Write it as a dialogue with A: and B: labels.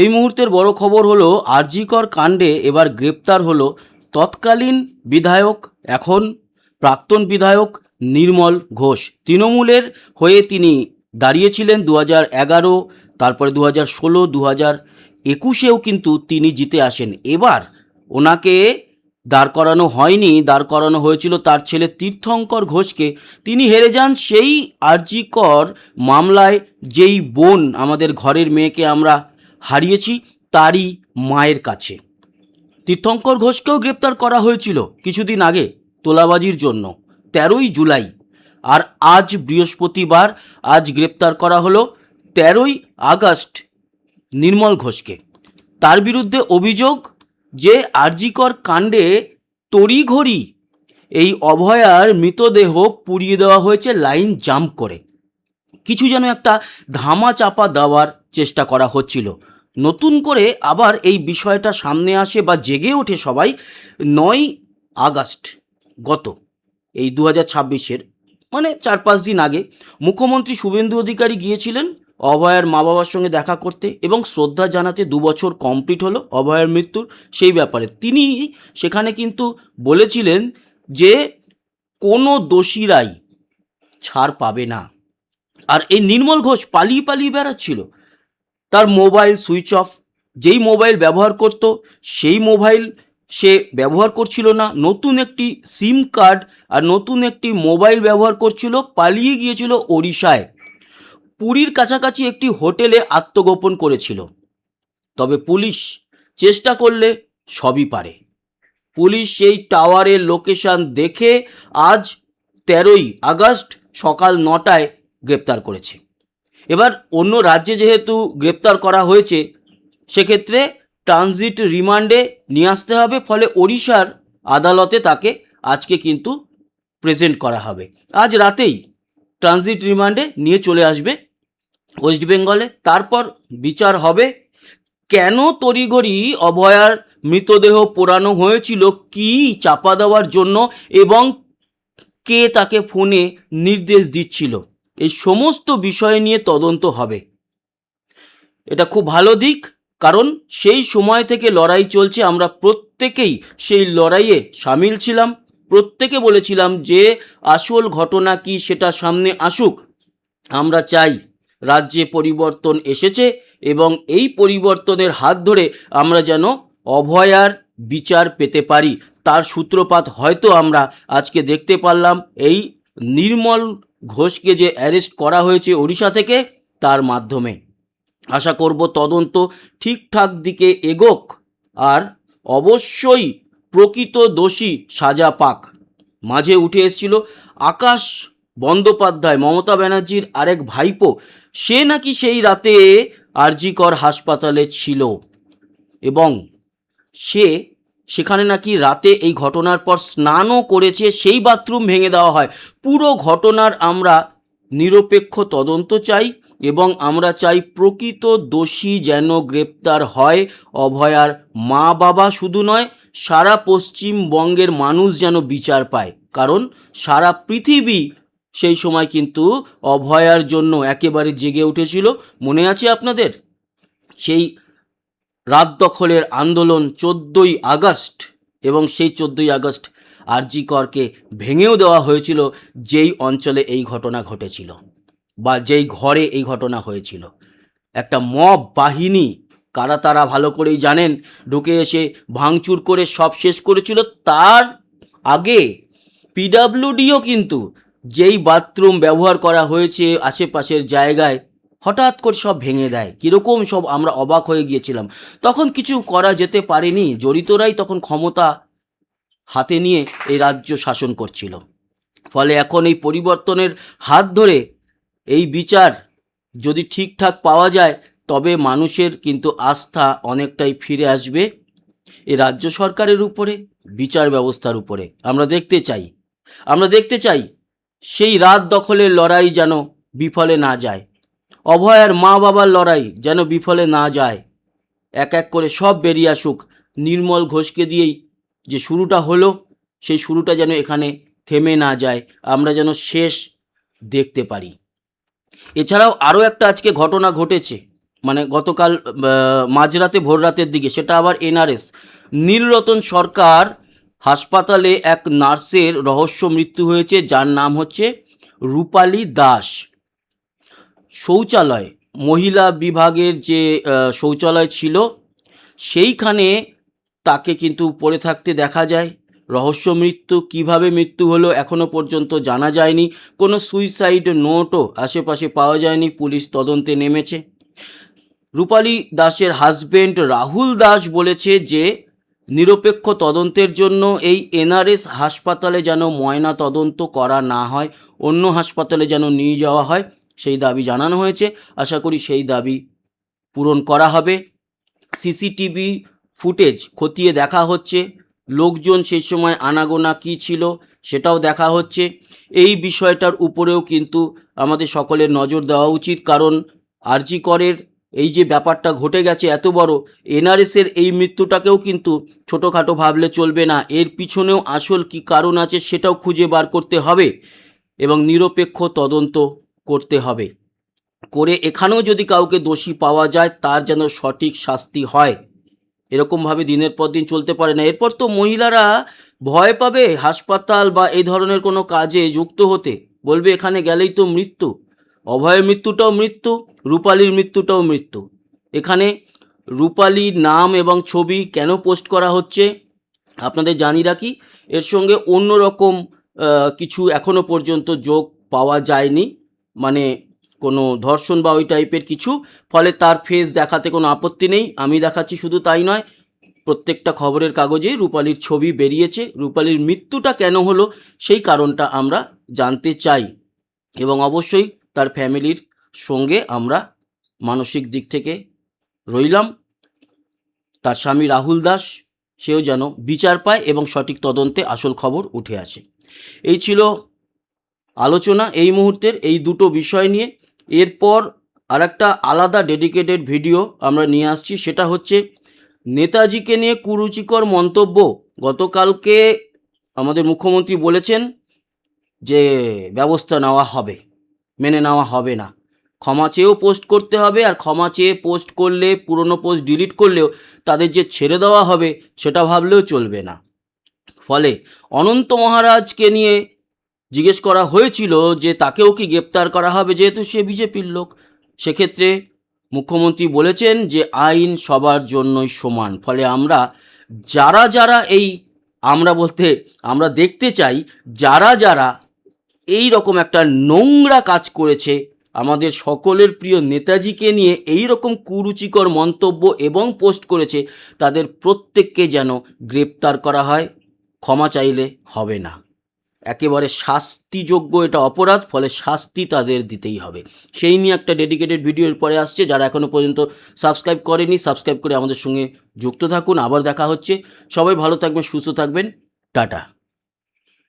A: এই মুহূর্তের বড় খবর হলো আরজিকর কাণ্ডে এবার গ্রেপ্তার হলো তৎকালীন বিধায়ক, এখন প্রাক্তন বিধায়ক নির্মল ঘোষ। তৃণমূলের হয়ে তিনি দাঁড়িয়েছিলেন 2011, তারপরে 2016, 2021-এও কিন্তু তিনি জিতে আসেন। এবার ওনাকে দাঁড় করানো হয়নি, দাঁড় করানো হয়েছিল তার ছেলে তীর্থঙ্কর ঘোষকে। তিনি হেরে যান সেই আরজিকর মামলায়, যেই বোন, আমাদের ঘরের মেয়েকে আমরা হারিয়েছি, তারই মায়ের কাছে। তীর্থঙ্কর ঘোষকেও গ্রেপ্তার করা হয়েছিল কিছুদিন আগে তোলাবাজির জন্য, 13ই জুলাই। আর আজ বৃহস্পতিবার, আজ গ্রেপ্তার করা হলো 13ই আগস্ট নির্মল ঘোষকে। তার বিরুদ্ধে অভিযোগ যে আরজিকর কাণ্ডে তড়িঘড়ি এই অভয়ার মৃতদেহ পুড়িয়ে দেওয়া হয়েছে লাইন জাম্প করে। কিছু যেন একটা ধামা চাপা দেওয়ার চেষ্টা করা হচ্ছিল। নতুন করে আবার এই বিষয়টা সামনে আসে বা জেগে ওঠে সবাই 9ই আগস্ট, গত এই 2026-এর, মানে 4-5 দিন আগে মুখ্যমন্ত্রী শুভেন্দু অধিকারী গিয়েছিলেন অভয়ার মা বাবার সঙ্গে দেখা করতে এবং শ্রদ্ধা জানাতে। 2 বছর কমপ্লিট হলো অভয়ার মৃত্যুর, সেই ব্যাপারে তিনি সেখানে কিন্তু বলেছিলেন যে কোনো দোষীরাই ছাড় পাবে না। আর এই নির্মল ঘোষ পালিয়ে পালিয়ে বেড়াচ্ছিল, তার মোবাইল সুইচ অফ, যেই মোবাইল ব্যবহার করত সেই মোবাইল সে ব্যবহার করছিল না, নতুন একটি সিম কার্ড আর নতুন একটি মোবাইল ব্যবহার করছিল, পালিয়ে গিয়েছিল ওড়িশায়, পুরীর কাছাকাছি একটি হোটেলে আত্মগোপন করেছিল। তবে পুলিশ চেষ্টা করলে সবই পারে। পুলিশ সেই টাওয়ারের লোকেশন দেখে আজ 13ই আগস্ট সকাল 9টায় গ্রেপ্তার করেছে। এবার অন্য রাজ্যে যেহেতু গ্রেপ্তার করা হয়েছে, সেক্ষেত্রে ট্রানজিট রিমান্ডে নিয়ে আসতে হবে, ফলে ওড়িশার আদালতে তাকে আজকে কিন্তু প্রেজেন্ট করা হবে। আজ রাতেই ট্রানজিট রিমান্ডে নিয়ে চলে আসবে ওয়েস্ট বেঙ্গলে, তারপর বিচার হবে। কেন তড়িঘড়ি অভয়ার মৃতদেহ পোড়ানো হয়েছিল, কি চাপা দেওয়ার জন্য, এবং কে তাকে ফোনে নির্দেশ দিচ্ছিল, এই সমস্ত বিষয় নিয়ে তদন্ত হবে। এটা খুব ভালো দিক, কারণ সেই সময় থেকে লড়াই চলছে, আমরা প্রত্যেকেই সেই লড়াইয়ে সামিল ছিলাম, প্রত্যেকে বলেছিলাম যে আসল ঘটনা কি সেটা সামনে আসুক। আমরা চাই রাজ্যে পরিবর্তন এসেছে এবং এই পরিবর্তনের হাত ধরে আমরা যেন অভয়ার বিচার পেতে পারি। তার সূত্রপাত হয়তো আমরা আজকে দেখতে পারলাম এই নির্মল ঘোষকে যে অ্যারেস্ট করা হয়েছে ওড়িশা থেকে, তার মাধ্যমে। আশা করব তদন্ত ঠিকঠাক দিকে এগোক আর অবশ্যই প্রকৃত দোষী সাজা পাক। মাঝে উঠে এসেছিল আকাশ বন্দ্যোপাধ্যায়, মমতা ব্যানার্জির আরেক ভাইপো, সে নাকি সেই রাতে আরজিকর হাসপাতালে ছিল এবং সে সেখানে নাকি রাতে এই ঘটনার পর স্নানও করেছে, সেই বাথরুম ভেঙে দেওয়া হয়। পুরো ঘটনার আমরা নিরপেক্ষ তদন্ত চাই এবং আমরা চাই প্রকৃত দোষী যেন গ্রেপ্তার হয়। অভয়ার মা বাবা শুধু নয়, সারা পশ্চিমবঙ্গের মানুষ যেন বিচার পায়, কারণ সারা পৃথিবী সেই সময় কিন্তু অভয়ার জন্য একেবারে জেগে উঠেছিল। মনে আছে আপনাদের সেই রাত দখলের আন্দোলন 14ই আগস্ট, এবং সেই 14ই আগস্ট আরজিকরকে ভেঙেও দেওয়া হয়েছিল যেই অঞ্চলে এই ঘটনা ঘটেছিল বা যেই ঘরে এই ঘটনা হয়েছিল। একটা মব বাহিনী, কারা তারা ভালো করেই জানেন, ঢুকে এসে ভাঙচুর করে সব শেষ করেছিল। তার আগে পিডাব্লিউডিও কিন্তু যেই বাথরুম ব্যবহার করা হয়েছে আশেপাশের জায়গায়, হঠাৎ করে সব ভেঙে দেয়। কীরকম সব আমরা অবাক হয়ে গিয়েছিলাম। তখন কিছু করা যেতে পারেনি, জড়িতরাই তখন ক্ষমতা হাতে নিয়ে এই রাজ্য শাসন করছিল। ফলে এখন এই পরিবর্তনের হাত ধরে এই বিচার যদি ঠিকঠাক পাওয়া যায়, তবে মানুষের কিন্তু আস্থা অনেকটাই ফিরে আসবে এই রাজ্য সরকারের উপরে, বিচার ব্যবস্থার উপরে। আমরা দেখতে চাই সেই রাত দখলের লড়াই যেন বিফলে না যায়, অভয়ার মা বাবার লড়াই যেন বিফলে না যায়। এক এক করে সব বেরিয়ে আসুক। নির্মল ঘোষকে দিয়েই যে শুরুটা হলো, সেই শুরুটা যেন এখানে থেমে না যায়, আমরা যেন শেষ দেখতে পারি। এছাড়াও আরও একটা আজকে ঘটনা ঘটেছে, মানে গতকাল মাঝরাতে ভোর রাতের দিকে, সেটা আবার এনআরএস। নীলরতন সরকার হাসপাতালে এক নার্সের রহস্য মৃত্যু হয়েছে, যার নাম হচ্ছে রূপালী দাস। শৌচালয়, মহিলা বিভাগের যে শৌচালয় ছিল সেইখানে তাকে কিন্তু পড়ে থাকতে দেখা যায়। রহস্য মৃত্যু, কিভাবে মৃত্যু হলো এখনও পর্যন্ত জানা যায়নি। কোনো সুইসাইড নোটও আশেপাশে পাওয়া যায়নি, পুলিশ তদন্তে নেমেছে। রূপালী দাসের হাজবেন্ড রাহুল দাস বলেছে যে নিরপেক্ষ তদন্তের জন্য এই এনআরএস হাসপাতালে যেন ময়না তদন্ত করা না হয়, অন্য হাসপাতালে যেন নিয়ে যাওয়া হয়, সেই দাবি জানানো হয়েছে। আশা করি সেই দাবি পূরণ করা হবে। সিসিটিভি ফুটেজ খতিয়ে দেখা হচ্ছে, লোকজন সেই সময় আনাগোনা কী ছিল সেটাও দেখা হচ্ছে। এই বিষয়টার উপরেও কিন্তু আমাদের সকলের নজর দেওয়া উচিত, কারণ আরজি করের এই যে ব্যাপারটা ঘটে গেছে এত বড়, এনআরএসের এই মৃত্যুটাকেও কিন্তু ছোটোখাটো ভাবলে চলবে না। এর পিছনেও আসল কী কারণ আছে সেটাও খুঁজে বার করতে হবে এবং নিরপেক্ষ তদন্ত করতে হবে। করে এখানেও যদি কাউকে দোষী পাওয়া যায় তার যেন সঠিক শাস্তি হয়। এরকমভাবে দিনের পর দিন চলতে পারে না। এরপর তো মহিলারা ভয় পাবে হাসপাতাল বা এই ধরনের কোনো কাজে যুক্ত হতে, বলবে এখানে গেলেই তো মৃত্যু। অভয়ের মৃত্যুটাও মৃত্যু, রূপালীর মৃত্যুটাও মৃত্যু। এখানে রূপালীর নাম এবং ছবি কেন পোস্ট করা হচ্ছে আপনাদের জানিয়ে রাখি, এর সঙ্গে অন্য রকম কিছু এখনও পর্যন্ত যোগ পাওয়া যায়নি, মানে কোনো ধর্ষণ বা ওই টাইপের কিছু, ফলে তার ফেস দেখাতে কোনো আপত্তি নেই। আমি দেখাচ্ছি, শুধু তাই নয়, প্রত্যেকটা খবরের কাগজে রূপালীর ছবি বেরিয়েছে। রূপালীর মৃত্যুটা কেন হলো সেই কারণটা আমরা জানতে চাই এবং অবশ্যই তার ফ্যামিলির সঙ্গে আমরা মানসিক দিক থেকে রইলাম। তার স্বামী রাহুল দাস, সেও যেন বিচার পায় এবং সঠিক তদন্তে আসল খবর উঠে আসে। এই ছিল আলোচনা এই মুহূর্তের এই দুটো বিষয় নিয়ে। এরপর আরেকটা আলাদা ডেডিকেটেড ভিডিও আমরা নিয়ে আসছি, সেটা হচ্ছে নেতাজিকে নিয়ে কুরুচিকর মন্তব্য। গতকালকে আমাদের মুখ্যমন্ত্রী বলেছেন যে ব্যবস্থা নেওয়া হবে, মেনে নেওয়া হবে না, ক্ষমা চেয়েও পোস্ট করতে হবে, আর ক্ষমা চেয়ে পোস্ট করলে, পুরনো পোস্ট ডিলিট করলেও তাদের যে ছেড়ে দেওয়া হবে সেটা ভাবলেও চলবে না। ফলে অনন্ত মহারাজকে নিয়ে জিজ্ঞেস করা হয়েছিল যে তাকেও কি গ্রেপ্তার করা হবে, যেহেতু সে বিজেপির লোক। সেক্ষেত্রে মুখ্যমন্ত্রী বলেছেন যে আইন সবার জন্যই সমান। ফলে আমরা যারা এই আমরা বলতে আমরা দেখতে চাই যারা এই রকম একটা নোংরা কাজ করেছে, আমাদের সকলের প্রিয় নেতাজিকে নিয়ে এই রকম কুরুচিকর মন্তব্য এবং পোস্ট করেছে, তাদের প্রত্যেককে যেন গ্রেপ্তার করা হয়, ক্ষমা চাইলে হবে না। একেবারে শাস্তিযোগ্য এটা অপরাধ, ফলে শাস্তি তাদের দিতেই হবে। সেই নিয়ে একটা ডেডিকেটেড ভিডিও এর পরে আসছে। যারা এখনও পর্যন্ত সাবস্ক্রাইব করেনি, সাবস্ক্রাইব করে আমাদের সঙ্গে যুক্ত থাকুন। আবার দেখা হচ্ছে। সবাই ভালো থাকবেন, সুস্থ থাকবেন, টাটা।